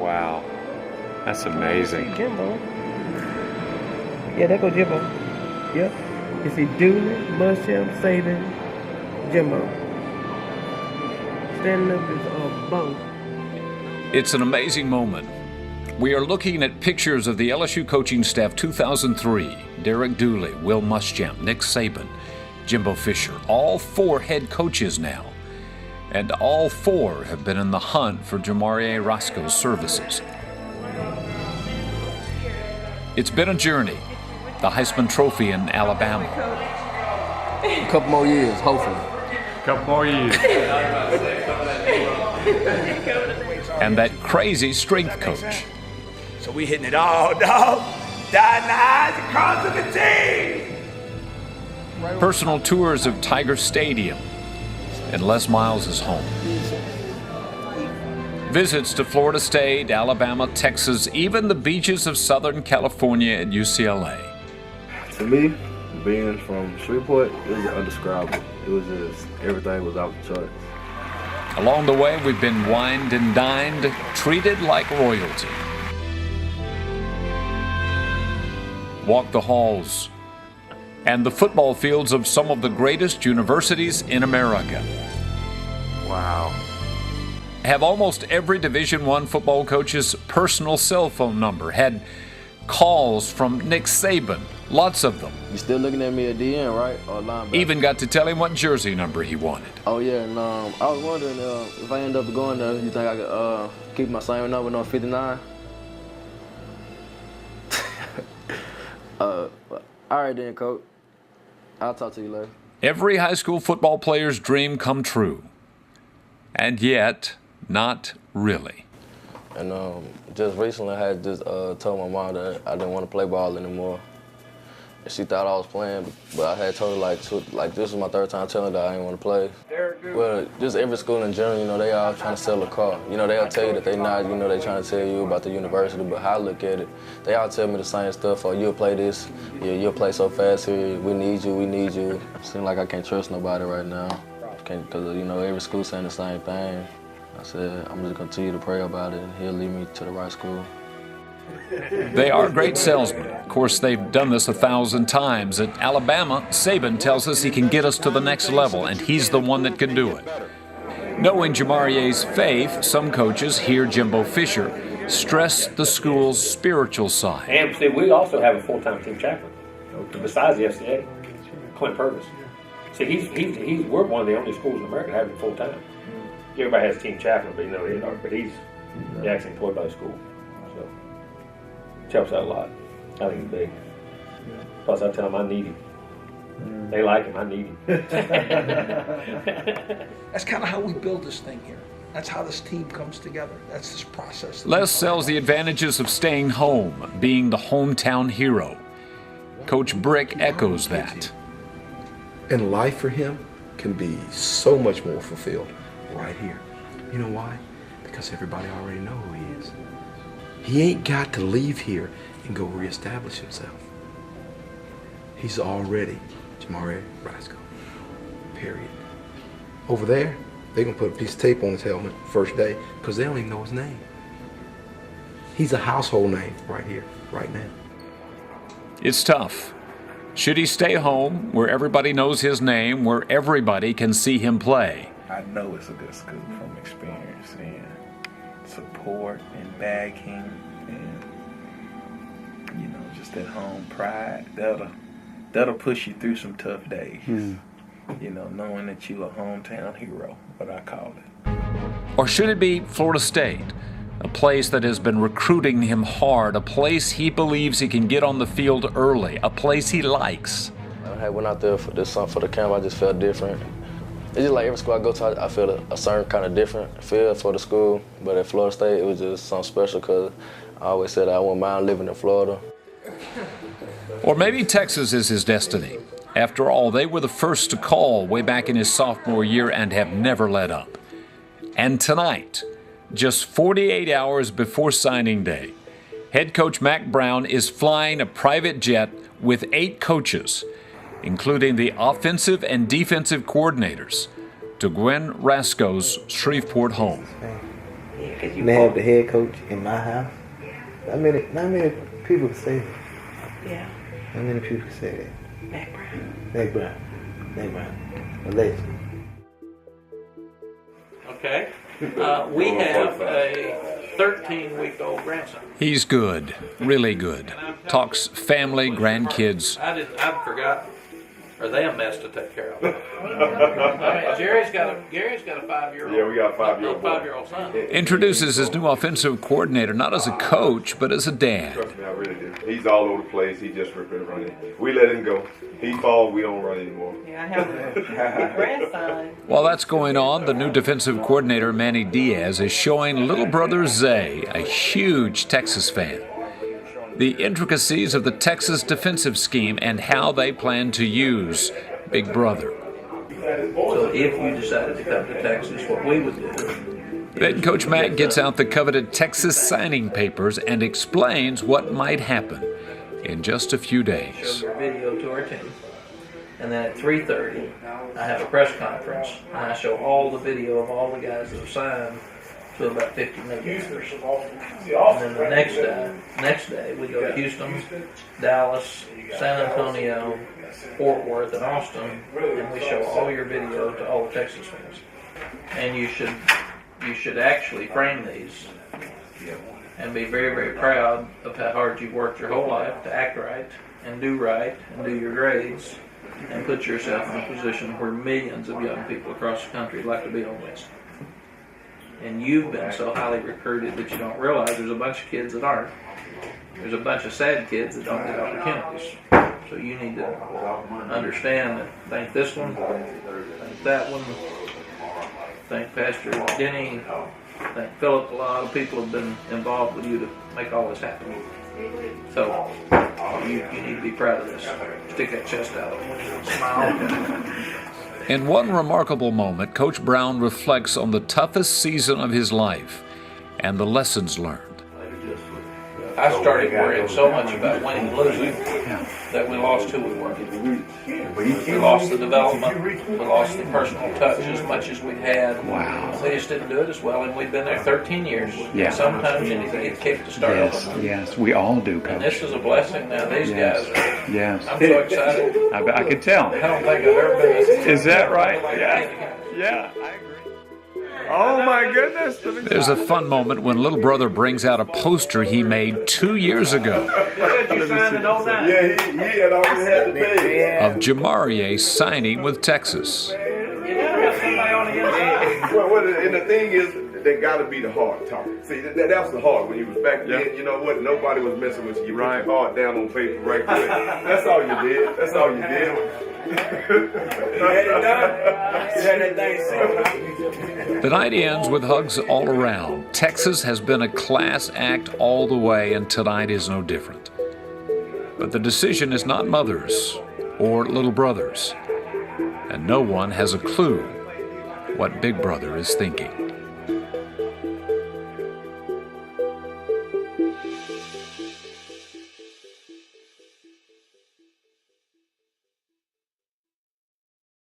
Wow. That's amazing. Jimbo. Yeah, there go Jimbo. Yep. You see Dooley, Muschamp, Saban, Jimbo. Standing up is both. It's an amazing moment. We are looking at pictures of the LSU coaching staff 2003. Derek Dooley, Will Muschamp, Nick Saban, Jimbo Fisher, all 4 head coaches now. And all 4 have been in the hunt for Jamarie Roscoe's services. It's been a journey. The Heisman Trophy in Alabama. A couple more years, hopefully. Couple more years. And that crazy strength coach. So we hitting it all, dog. Dotting the I's and crossing the T's. Personal tours of Tiger Stadium and Les Miles' home. Visits to Florida State, Alabama, Texas, even the beaches of Southern California at UCLA. To me, being from Shreveport, it was undescribable. It was just, everything was off the charts. Along the way, we've been wined and dined, treated like royalty. Walked the halls and the football fields of some of the greatest universities in America. Wow. Have almost every Division I football coach's personal cell phone number. Had calls from Nick Saban, lots of them. You still looking at me at DN, right? Or linebacker? Even got to tell him what jersey number he wanted. Oh yeah, and I was wondering if I end up going there, you think I could keep my same number, no 59? All right then, Coach. I'll talk to you later. Every high school football player's dream come true. And yet, not really. And just recently I had just told my mom that I didn't want to play ball anymore. And she thought I was playing, but I had told her like this was my 3rd time telling her that I didn't want to play. Well, just every school in general, you know, they all trying to sell a car. You know, they'll tell you that they not, you know, they trying to tell you about the university, but how I look at it, they all tell me the same stuff. Oh, you'll play this, yeah, you'll play so fast here, we need you, we need you. It seems like I can't trust nobody right now. Because, you know, every school saying the same thing. I said, I'm just going to continue to pray about it, and he'll lead me to the right school. They are great salesmen. Of course, they've done this 1,000 times. At Alabama, Saban tells us he can get us to the next level, and he's the one that can do it. Knowing Jamarie's faith, some coaches, here Jimbo Fisher, stress the school's spiritual side. And see, we also have a full-time team chaplain, besides the FCA, Clint Purvis. See, we're one of the only schools in America having full-time. Everybody has a team chaplain, but he's actually employed by the school. So it helps out a lot. I think it's big. Plus, I tell them I need him. They like him, I need him. That's kind of how we build this thing here. That's how this team comes together. That's this process. Les sells the advantages of staying home, being the hometown hero. Coach Brick echoes that. And life for him can be so much more fulfilled right here. You know why? Because everybody already know who he is. He ain't got to leave here and go reestablish himself. He's already Jamarie Roscoe, period. Over there, they're gonna put a piece of tape on his helmet first day because they don't even know his name. He's a household name right here, right now. It's tough. Should he stay home, where everybody knows his name, where everybody can see him play? I know it's a good school from experience and support and backing and, you know, just that home pride. That'll push you through some tough days. You know, knowing that you're a hometown hero, what I call it. Or should it be Florida State, a place that has been recruiting him hard, a place he believes he can get on the field early, a place he likes? I went out there for the camp. I just felt different. It's just like every school I go to, I feel a certain kind of different feel for the school. But at Florida State, it was just something special because I always said I wouldn't mind living in Florida. Or maybe Texas is his destiny. After all, they were the first to call way back in his sophomore year and have never let up. And tonight, just 48 hours before signing day, head coach Mack Brown is flying a private jet with 8 coaches, including the offensive and defensive coordinators, to Gwen Rasco's Shreveport home. And they have the head coach in my house. Not many people can say that. Yeah. Not many people can say that. Mac Brown. Mac Brown. A legend. Okay. We have a 13-week-old grandson. He's good, really good. Talks family, grandkids. I forgot. Are they a mess to take care of? I mean, Gary's got a 5-year-old. Yeah, we got a 5-year-old boy. 5-year-old son. Introduces his new offensive coordinator not as a coach, but as a dad. Trust me, I really do. He's all over the place. He just ripping and running. We let him go. He falls, we don't run anymore. Yeah, I have a grandson. While that's going on, the new defensive coordinator, Manny Diaz, is showing little brother Zay, a huge Texas fan, the intricacies of the Texas defensive scheme and how they plan to use Big Brother. So if you decided to come to Texas, what we would do... Then Coach Mack gets out the coveted Texas signing papers and explains what might happen in just a few days. Show your video to our team. And then at 3:30, I have a press conference, and I show all the video of all the guys that have signed to about 50 million. And then the next day, we go to Houston, Dallas, San Antonio, Fort Worth, and Austin, and we show all your video to all the Texas fans. And you should actually frame these and be very, very proud of how hard you've worked your whole life to act right and do your grades and put yourself in a position where millions of young people across the country would like to be on this. And you've been so highly recruited that you don't realize there's a bunch of kids that aren't. There's a bunch of sad kids that don't get opportunities. So you need to understand that thank this one, thank that one, thank Pastor Denny, thank Philip. A lot of people have been involved with you to make all this happen. So you need to be proud of this. Stick that chest out. Smile. In one remarkable moment, Coach Brown reflects on the toughest season of his life and the lessons learned. I started worrying so much about winning and losing that we lost who we were. We lost the development, we lost the personal touch as much as we had. Wow. We just didn't do it as well, and we've been there 13 years. Yeah. Sometimes you need to get kicked to start over. Yes, we all do, And Coach. this is a blessing now. These guys are, Yes. I'm so excited. I could tell. I don't think I've ever been this excited. Is that right? Yeah. Yeah, I agree. Oh my goodness. There's a fun moment when little brother brings out a poster he made 2 years ago Yeah, he had already had the pay. of Jamarie signing with Texas. Well, and the thing is, they got to be the hard talk. See, that was the hard when you was back then. You know what? Nobody was messing with you. You put your heart down on paper right quick. That's all you did. That's all you did. The night ends with hugs all around. Texas has been a class act all the way, and tonight is no different. But the decision is not mother's or little brother's, and no one has a clue what Big Brother is thinking.